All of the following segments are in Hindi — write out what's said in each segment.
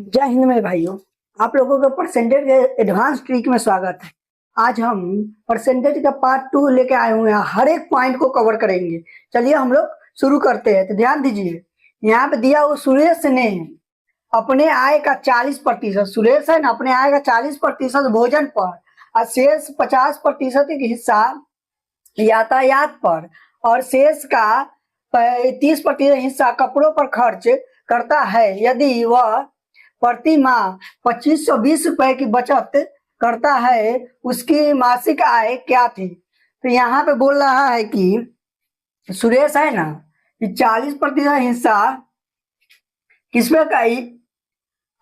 जय हिंद मेरे भाइयों। आप लोगों का परसेंटेज एडवांस ट्रिक में स्वागत है। आज हम परसेंटेज का पार्ट 2 लेके आए हुए हैं। हर एक पॉइंट को कवर करेंगे। चलिए हम लोग शुरू करते हैं। तो ध्यान दीजिए, यहाँ पे दिया हुआ सुरेश ने अपने आय का 40%, सुरेश है ना, अपने आय का 40% भोजन पर और शेष 50% का हिस्सा यातायात पर और शेष का 30% हिस्सा कपड़ों पर खर्च करता है। यदि वह प्रति माह 2520 रुपए की बचत करता है, उसकी मासिक आय क्या थी? तो यहाँ पे बोल रहा है कि सुरेश है ना, 40% हिस्सा किसमें का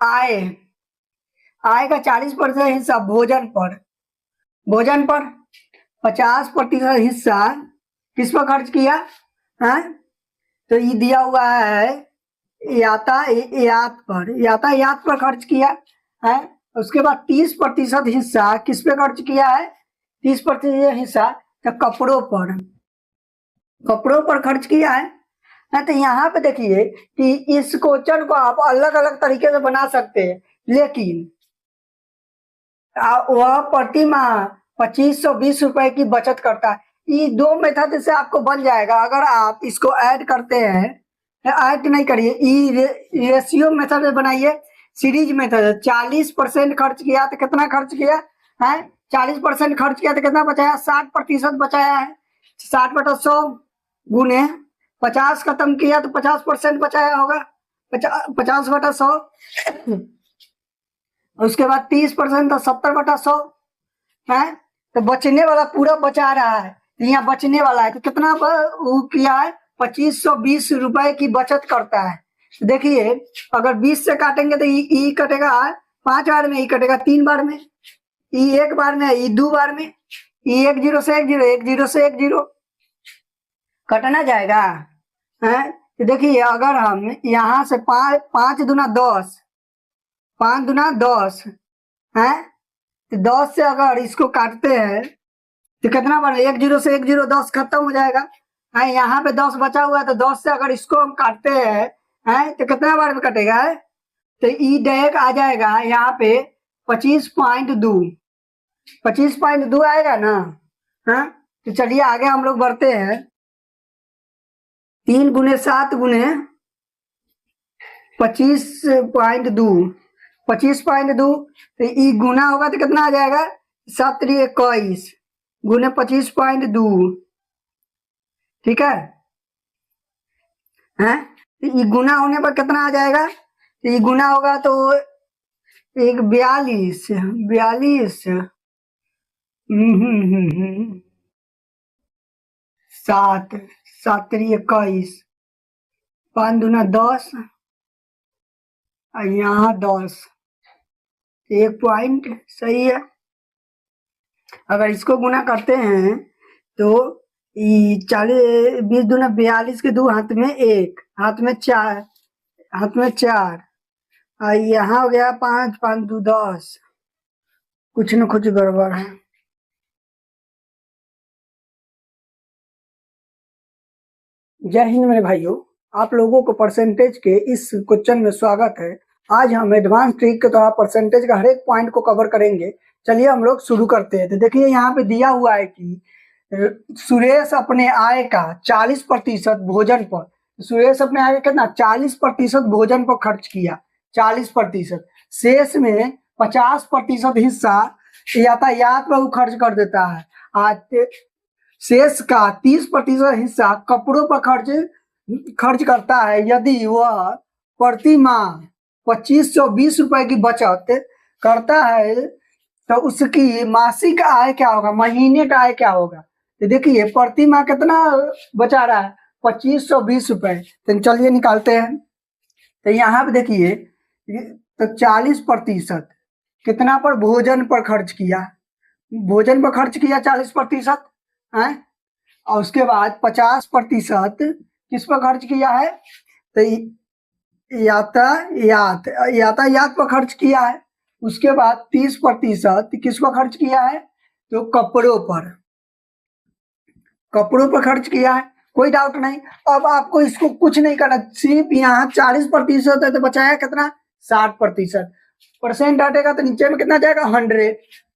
आय का 40% हिस्सा भोजन पर 50% हिस्सा किस पर खर्च किया है? तो ये दिया हुआ है यातायात पर खर्च किया है। उसके बाद 30% हिस्सा किस पे खर्च किया है? 30% हिस्सा तो कपड़ों पर खर्च किया है। तो यहाँ पे देखिए कि इस क्वेश्चन को आप अलग अलग तरीके से बना सकते हैं, लेकिन वह प्रति माह 2520 रुपए की बचत करता है। ये दो मेथड से आपको बन जाएगा। अगर आप इसको ऐड करते हैं, ऐड नहीं करिए, रेशियो मेथड में बनाइए, सीरीज मेथड। 40% खर्च किया तो कितना खर्च किया है? 40% खर्च किया तो कितना बचाया? 60% बचाया है। 60/100 गुने 50 खत्म किया तो 50% बचाया होगा। 50/100। उसके बाद 30% तो 70/100 है। तो बचने वाला पूरा बचा रहा है, यहाँ बचने वाला है तो कितना वो किया है? 2520 रुपए की बचत करता है। देखिए, अगर 20 से काटेंगे तो ई कटेगा 5 बार में, ई कटेगा 3 बार में, ई 1 बार में, ई 2 बार में, ई 1 0 से 1 0, 1 0 से 1 0 कटना जाएगा है। तो देखिए, अगर हम यहाँ से 5 दूना 10, 5 दूना 10 है, तो 10 से अगर इसको काटते हैं तो कितना बना? 1 0 से 1 0, 10 खत्म हो जाएगा है। यहाँ पे 10 बचा हुआ है, तो 10 से अगर इसको हम काटते हैं तो कितना बार में कटेगा है? तो ई डायरेक्ट आ जाएगा यहाँ पे 25.2, 25.2 आएगा ना। हाँ, तो चलिए आगे हम लोग बढ़ते हैं। 3 गुने 7 गुने 25.2, 25.2 तो ई गुना होगा तो कितना आ जाएगा? 7 21 गुने 25.2, ठीक है। हैं? ये गुना होने पर कितना आ जाएगा? ये गुना होगा तो 42 7 7 21, 5 दूना 10 और यहाँ 10, 1 पॉइंट सही है। अगर इसको गुना करते हैं तो 40 20 दूना 42 के 2 हाथ में 1, हाथ में 4 और यहाँ हो गया 5 5 2 10। कुछ न कुछ गड़बड़ है। जय हिंद मेरे भाइयों, आप लोगों को परसेंटेज के इस क्वेश्चन में स्वागत है। आज हम एडवांस ट्रिक के द्वारा परसेंटेज का हर एक पॉइंट को कवर करेंगे। चलिए हम लोग शुरू करते हैं। तो देखिए, यहाँ पे दिया हुआ है कि सुरेश अपने आय का 40% भोजन पर, सुरेश अपने आय का कितना? 40% भोजन पर खर्च किया, 40%। शेष में 50% हिस्सा यातायात पर खर्च कर देता है। आज शेष का 30% हिस्सा कपड़ों पर खर्च करता है। यदि वह प्रति माह 2520 रुपए की बचत करता है तो उसकी मासिक आय क्या होगा? महीने का आय क्या होगा? तो देखिए, प्रति माह कितना बचा रहा है? 2520 रुपए। तो चलिए निकालते हैं। तो यहाँ पे देखिए, तो 40% कितना पर? भोजन पर खर्च किया, भोजन पर खर्च किया 40% है। और उसके बाद 50% किस पर खर्च किया है? तो यातायात पर खर्च किया है। उसके बाद 30% किस पर खर्च किया है? तो कपड़ों पर खर्च किया है। कोई डाउट नहीं। अब आपको इसको कुछ नहीं करना, सिर्फ यहाँ 40% है तो बचाया कितना? 60%। परसेंट हटेगा तो नीचे में कितना जाएगा 100।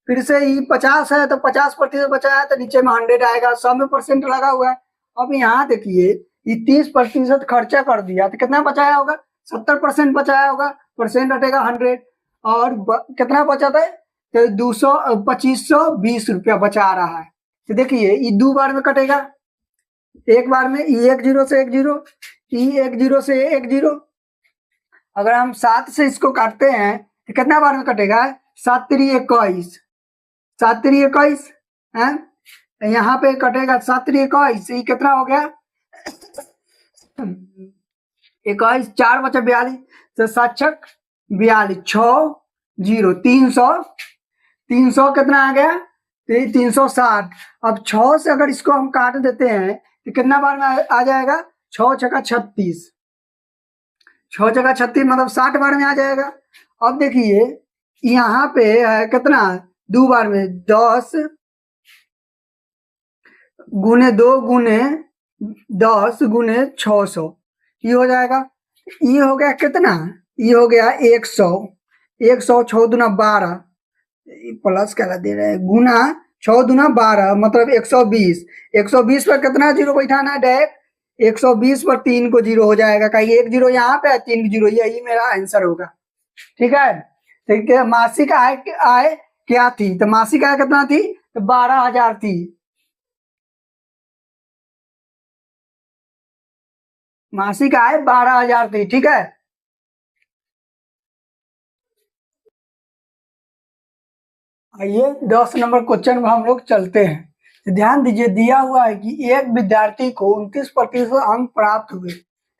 फिर से ही 50 है तो 50% बचा है तो नीचे में 100 आएगा। 100 में परसेंट लगा हुआ है। अब यहाँ देखिए ये 30% खर्चा कर दिया तो कितना बचाया होगा 70% बचाया होगा। परसेंट हटेगा 100 और कितना बचा था तो 2520 रुपया बचा रहा है। तो देखिए ये 2 बार में कटेगा। एक बार में ई 1 0 से 1 0, ई 1 0 से 1 0। अगर हम 7 से इसको काटते हैं तो कितना बार में कटेगा 7 3 21, 7 3 21 है। यहाँ पे कटेगा 7 3 21, ये कितना हो गया 21, 4 बचा 42 तो 7 6 42, 6 0 300, 300 कितना आ गया 360। अब 6 से अगर इसको हम काट देते हैं तो कितना बार में आ जाएगा 6 छक्का 36, 6 छक्का 36 मतलब 60 बार में आ जाएगा। अब देखिए यहाँ पे है कितना 2 बार में 10 गुने 2 गुने 10 गुने 600, ये हो जाएगा। ये हो गया कितना, ये हो गया 100, 100 6 दूना 12 प्लस क्या दे रहे हैं गुना 6 दूना 12 मतलब 120। 120 पर कितना जीरो बैठाना है डायरेक्ट 120 पर 3 को जीरो हो जाएगा। कहीं 1 जीरो यहाँ पे 3 जीरो, यही मेरा आंसर होगा। ठीक है। ठीक है। मासिक आय क्या थी तो मासिक आय कितना थी तो 12,000 थी। मासिक आय 12,000 थी। ठीक है। आइए 10 नंबर क्वेश्चन में हम लोग चलते हैं। तो ध्यान दीजिए दिया हुआ है कि एक विद्यार्थी को 29% अंक प्राप्त हुए।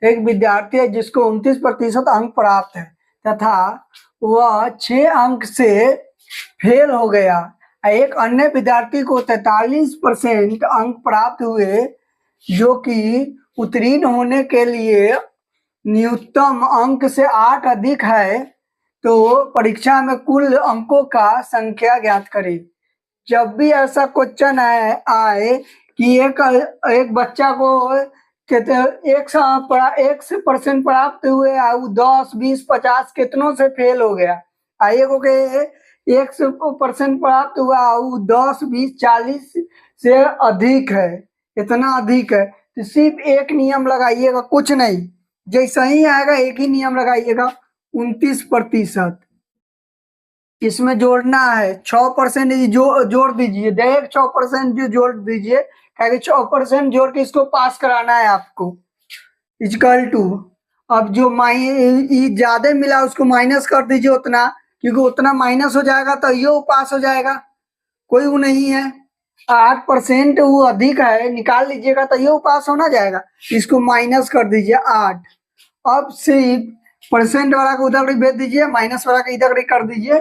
एक विद्यार्थी है जिसको 29% अंक प्राप्त है तथा वह 6 अंक से फेल हो गया। एक अन्य विद्यार्थी को 43% अंक प्राप्त हुए जो कि उत्तीर्ण होने के लिए न्यूनतम अंक से 8 अधिक है। तो परीक्षा में कुल अंकों का संख्या ज्ञात करें। जब भी ऐसा क्वेश्चन आए कि एक बच्चा को एक से परसेंट प्राप्त हुए 10 20 50 कितनों से फेल हो गया, आइए को के 1% प्राप्त हुआ 10 20 40 से अधिक है, इतना अधिक है तो सिर्फ एक नियम लगाइएगा, कुछ नहीं, जैसा ही आएगा एक ही नियम लगाइएगा 29%। इसमें जोड़ना है 6% जोड़ दीजिए, डायरेक्ट 6% जो जोड़ दीजिए, 6% जोड़ के इसको पास कराना है आपको। इक्वल टू अब जो ज्यादा मिला उसको माइनस कर दीजिए उतना, क्योंकि उतना माइनस हो जाएगा तो ये पास हो जाएगा, कोई वो नहीं है। 8% वो अधिक है, निकाल लीजिएगा तो ये पास होना जाएगा, इसको माइनस कर दीजिए 8। अब सिर्फ परसेंट वाला को उधर भेज दीजिए, माइनस वाला को इधर कर दीजिए।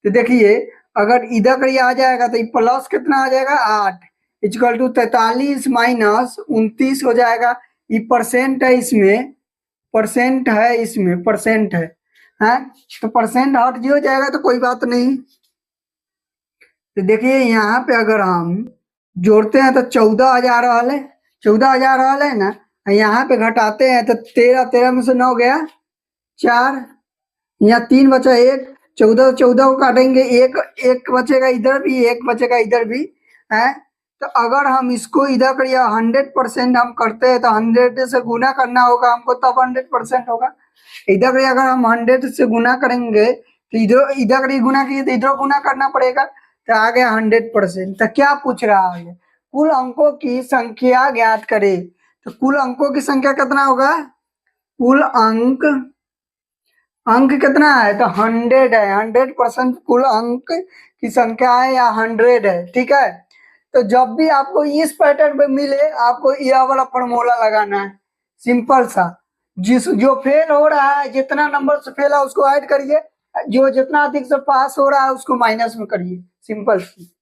तो देखिए अगर इधर आ जाएगा तो प्लस कितना आ जाएगा 8 इक्वल टू 43 माइनस 29 हो जाएगा। ये परसेंट है, इसमें परसेंट है, इसमें परसेंट है, तो परसेंट हट जी हो जाएगा तो कोई बात नहीं। तो देखिए यहाँ पे अगर हम जोड़ते हैं तो 14,000 है, 14,000 है ना, यहाँ पे घटाते हैं तो 13 13 में से 9 गया 4, यहाँ 3 बचा 1, 14 14 को काटेंगे, एक बचेगा इधर भी, एक बचेगा इधर भी है। तो अगर हम इसको इधर करिए 100% हम करते हैं तो 100 से गुना करना होगा हमको, तब 100% होगा। इधर अगर हम 100 से गुना करेंगे तो इधर गुना किए तो इधर गुना करना पड़ेगा, तो आ गया 100%। तो क्या पूछ रहा है, कुल अंकों की संख्या ज्ञात करे। तो कुल अंकों की संख्या कितना होगा, कुल अंक कितना है तो 100 है, 100% कुल अंक की संख्या है या 100 है। ठीक है। तो जब भी आपको इस पैटर्न पे मिले आपको यह वाला फॉर्मूला लगाना है, सिंपल सा। जो फेल हो रहा है, जितना नंबर से फेल है उसको ऐड करिए, जो जितना अधिक से पास हो रहा है उसको माइनस में करिए, सिंपल सी।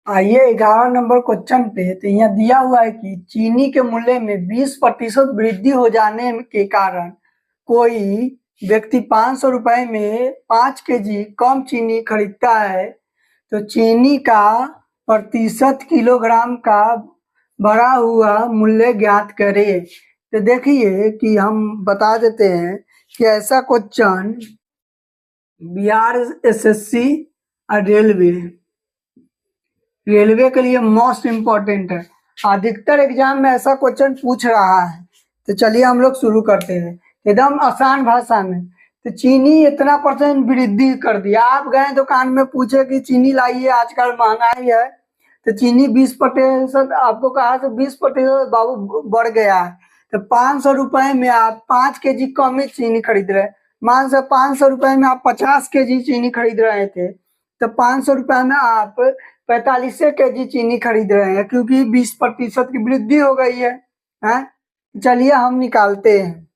आइए 11 नंबर क्वेश्चन पे। तो यहाँ दिया हुआ है कि चीनी के मूल्य में 20% वृद्धि हो जाने के कारण कोई व्यक्ति 500 रुपए में 5 केजी कम चीनी खरीदता है, तो चीनी का प्रतिशत किलोग्राम का बढ़ा हुआ मूल्य ज्ञात करें। तो देखिए कि हम बता देते हैं कि ऐसा क्वेश्चन बिहार एसएससी और रेलवे के लिए मोस्ट इम्पोर्टेंट है। अधिकतर एग्जाम में ऐसा क्वेश्चन पूछ रहा है। तो चलिए हम लोग शुरू करते हैं एकदम आसान भाषा में। तो चीनी इतना परसेंट वृद्धि कर दिया। आप गए दुकान में पूछे कि चीनी लाइए, आजकल महंगाई है, तो चीनी 20% आपको कहा तो 20% बाबू बढ़ गया है। तो 500 रुपए में आप 5 kg कम ही चीनी खरीद रहे। मान से 500 रुपए में आप 50 kg चीनी खरीद रहे थे, तो 500 रुपए में आप 45 kg चीनी खरीद रहे हैं, क्योंकि 20% की वृद्धि हो गई है। हैं? चलिए हम निकालते हैं।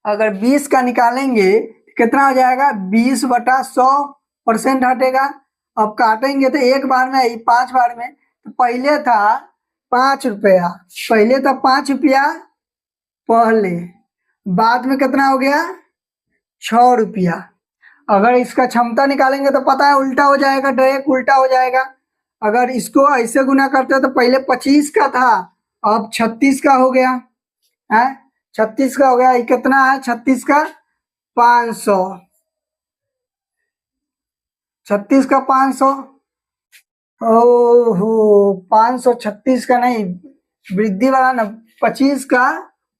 अगर 20 का निकालेंगे कितना हो जाएगा? 20/100% हटेगा। अब काटेंगे तो एक बार में 5 बार में। तो पहले था 5 रुपया, पहले था 5 रुपया पहले, बाद में कितना हो गया? 6 रुपया। अगर इसका क्षमता निकालेंगे तो पता है उल्टा हो जाएगा, डायरेक्ट उल्टा हो जाएगा। अगर इसको ऐसे गुना करते हैं तो पहले 25 का था, अब 36 का हो गया है। 36 का हो गया। ये कितना है? 36 का 500। 36 का 500। ओहो, 536 का नहीं, वृद्धि वाला ना, 25 का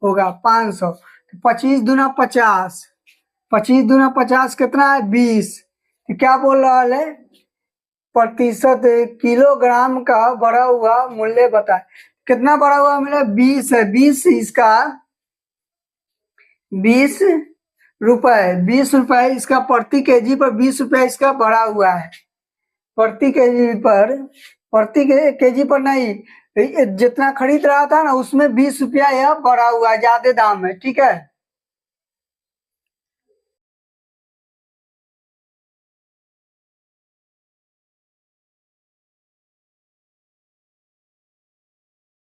होगा 500। 25 दूना 50, 25 दूना 50 कितना है? 20। तो क्या बोल रहा है? प्रतिशत किलोग्राम का बढ़ा हुआ मूल्य बताए। कितना बढ़ा हुआ मूल्य? 20 है। 20 रुपए इसका प्रति केजी पर 20 रुपए इसका बढ़ा हुआ है। प्रति केजी पर नहीं, जितना खरीद रहा था ना उसमें 20 रुपया यह बढ़ा हुआ है, ज्यादा दाम है। ठीक है।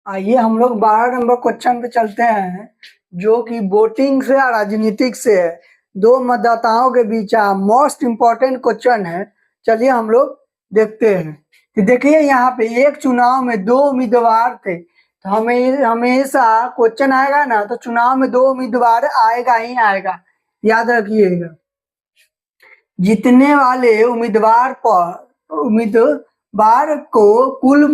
आइए हम लोग 12 नंबर क्वेश्चन पे चलते हैं, जो कि वोटिंग से और राजनीतिक से है। दो मतदाताओं के बीच मोस्ट इम्पोर्टेंट क्वेश्चन है। चलिए हम लोग देखते हैं कि देखिए यहाँ पे एक चुनाव में दो उम्मीदवार थे। तो हमें हमेशा क्वेश्चन आएगा ना तो चुनाव में दो उम्मीदवार आएगा ही आएगा, याद रखिएगा। जीतने वाले उम्मीदवार को कुल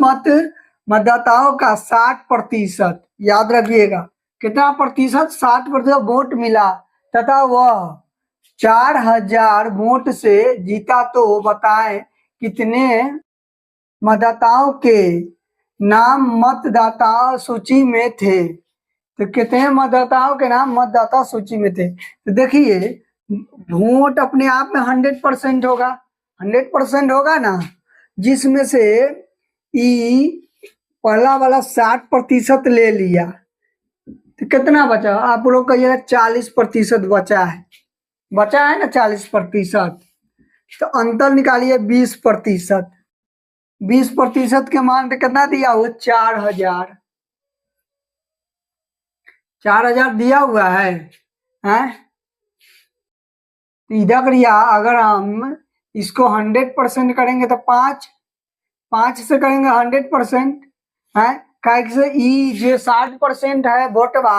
मतदाताओं का 60%, याद रखिएगा, कितना प्रतिशत? 60% वोट मिला तथा वह 4000 वोट से जीता। तो बताएं कितने मतदाताओं के नाम मतदाता सूची में थे। तो कितने मतदाताओं के नाम मतदाता सूची में थे? तो देखिए वोट अपने आप में 100% होगा, 100% होगा ना, जिसमें से ई पहला वाला 60% ले लिया तो कितना बचा? आप लोग कहिएगा 40% बचा है ना 40%। तो अंतर निकालिए 20%। 20% के मान पे कितना दिया हुआ? 4000। 4000 दिया हुआ है, हैं? इधर या अगर हम इसको 100% करेंगे तो 5 से करेंगे 100%, है काहे से ई जो 60% है वोटवा,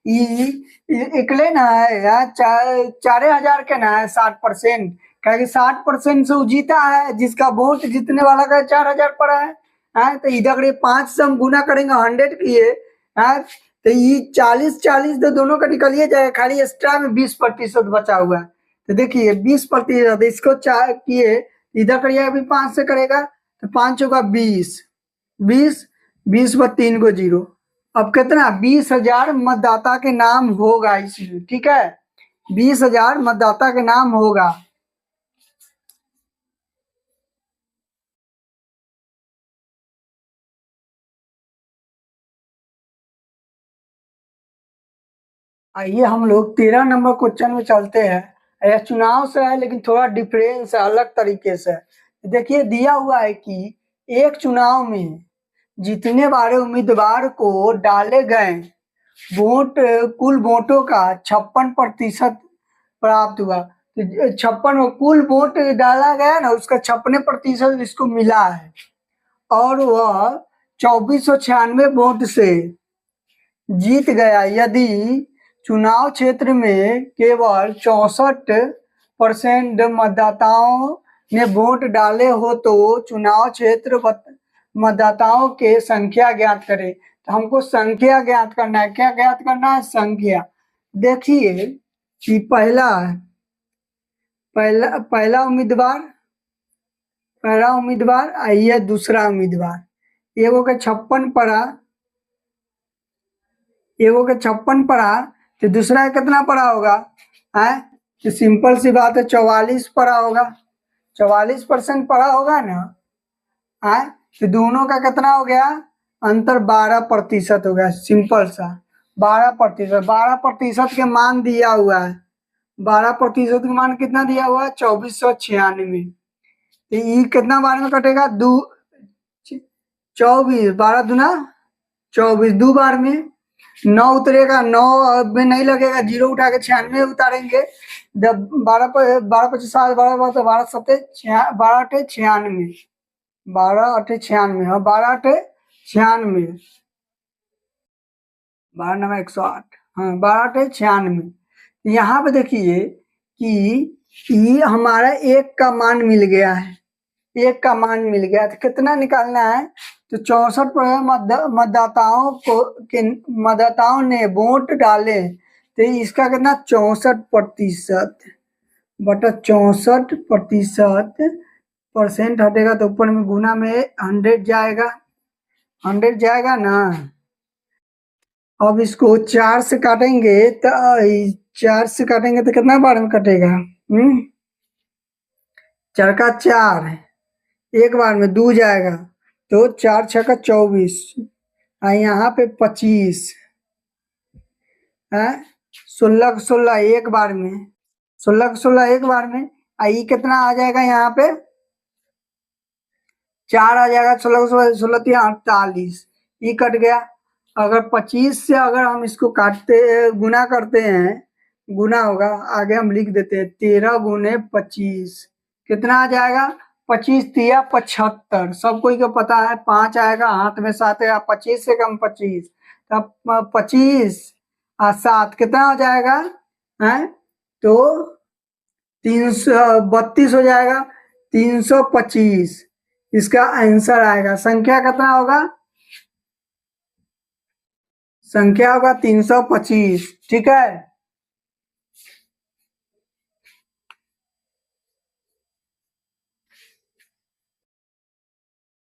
ई इकले ना है यार, 4000 के ना है 60%। काहे 60% से वो जीता है, जिसका वोट जीतने वाला का 4000 पड़ा है। तो इधर ये 5 से हम गुना करेंगे 100 किए, है तो ये 40-40 तो दोनों का निकलिए जाएगा, खाली एक्स्ट्रा में 20% बचा हुआ है। तो देखिए 20% इसको 4 किए, इधर करिए अभी 5 से करेगा तो 5 होगा 20, 20 व 3 को 0। अब कितना? 20,000 मतदाता के नाम होगा इसमें। ठीक है, 20,000 मतदाता के नाम होगा। आइए हम लोग 13 नंबर क्वेश्चन में चलते हैं। यह चुनाव से है लेकिन थोड़ा डिफरेंस है, अलग तरीके से। देखिए दिया हुआ है कि एक चुनाव में जीतने वाले उम्मीदवार को डाले गए वोट, कुल वोटों का 56% प्राप्त हुआ। तो 56 कुल वोट डाला गया ना, उसका 56% इसको मिला है, और वह 2496 वोट से जीत गया। यदि चुनाव क्षेत्र में केवल 64% मतदाताओं ने वोट डाले हो तो चुनाव क्षेत्र मतदाताओं के संख्या ज्ञात करें। तो हमको संख्या ज्ञात करना है। क्या ज्ञात करना है? संख्या। देखिए कि पहला उम्मीदवार आइए दूसरा उम्मीदवार एगो के 56 पड़ा तो दूसरा कितना पड़ा होगा है? तो सिंपल सी बात है 44 पड़ा होगा। 44% पड़ा होगा ना है। तो दोनों का कितना हो गया? अंतर 12% हो गया। सिंपल सा 12% के मान दिया हुआ है। 12% के मान कितना दिया हुआ है? 2496। तो ये कितना बार में कटेगा? 24 12 दूना 24 दो बार में 9 उतरेगा। 9 में नहीं लगेगा, 0 उठा के 96 उतारेंगे। जब 12 25 7 12 12 7 12 8 96 12 8 96 हाँ 12 8 96 12 9 108 हाँ 12 8 96। यहाँ पे देखिए कि ये हमारा एक का मान मिल गया है। एक का मान मिल गया तो कितना निकालना है? तो 64% मतदाताओं ने वोट डाले तो इसका कितना? 64% बटा 64% हटेगा तो ऊपर में गुना में 100 जाएगा। 100 जाएगा ना। अब इसको 4 से काटेंगे तो 4 से काटेंगे तो कितना बार में कटेगा? 4 का 4 एक बार में 2 जाएगा तो 4 6 का 24 यहाँ पे 25 है। 16 16 एक बार में 16 16 एक बार में ये कितना आ जाएगा? यहाँ पे 4 आ जाएगा। 16 16 48 ये कट गया। अगर 25 से अगर हम इसको गुना करते हैं, गुना होगा आगे हम लिख देते हैं 13 गुने 25 कितना आ जाएगा? 25 तिया 75। सब कोई को पता है 5 आएगा हाथ में 7 है। 25 से कम 25 तब 25 और 7 कितना हो जाएगा है? तो 332 हो जाएगा। 325 इसका आंसर आएगा। संख्या कितना होगा? संख्या होगा 325। ठीक है।